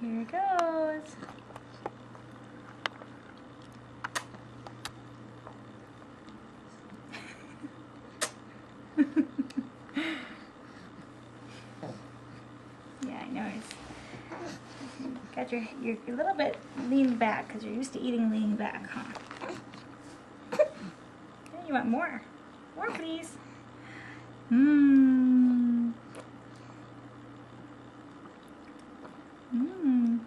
Here it goes. Yeah, I know. Got you're a little bit leaned back because you're used to eating leaning back, huh? Okay, you want more? More, please. Mmm. Mmm.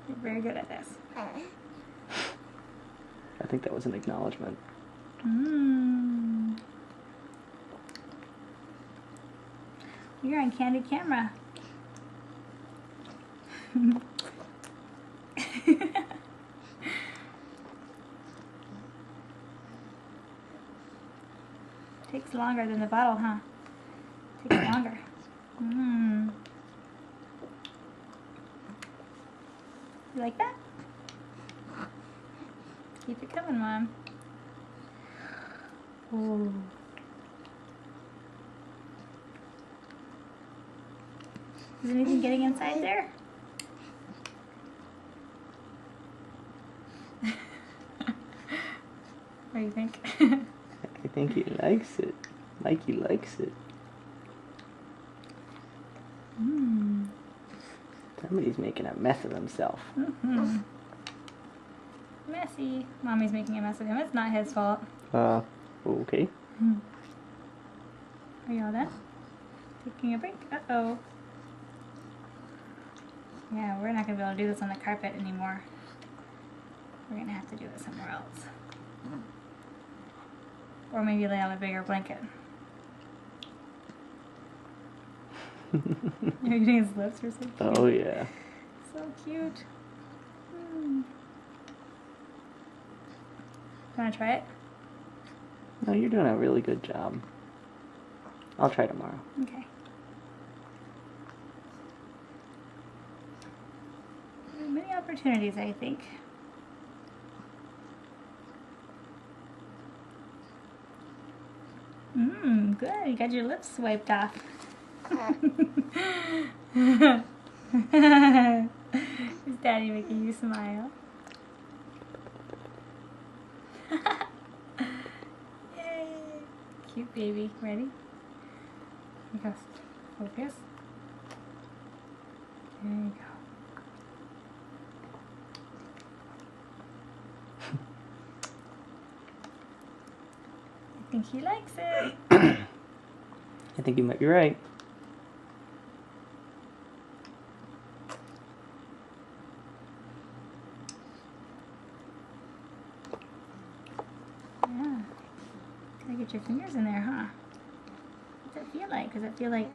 You're very good at this. I think that was an acknowledgement. Mmm. You're on candid camera. Takes longer than the bottle, huh? Takes longer. Mmm. You like that? Keep it coming, Mom. Ooh. Is anything getting inside there? What do you think? I think he likes it. Mikey likes it. Mmm. Somebody's making a mess of himself. Mm-hmm. Messy. Mommy's making a mess of him. It's not his fault. Okay. Are you all done? Taking a break? Uh-oh. Yeah, we're not going to be able to do this on the carpet anymore. We're going to have to do it somewhere else. Or maybe lay on a bigger blanket. You're eating his lips, are so cute. Oh, yeah. So cute. Mm. Want to try it? No, you're doing a really good job. I'll try tomorrow. Okay. There are many opportunities, I think. Mmm, good. You got your lips wiped off. Is Daddy making you smile? Yay! Cute baby. Ready? Here you go. Focus. There you go. I think he likes it. I think you might be right. Yeah. Gotta get your fingers in there, huh? What's that feel like? Does it feel like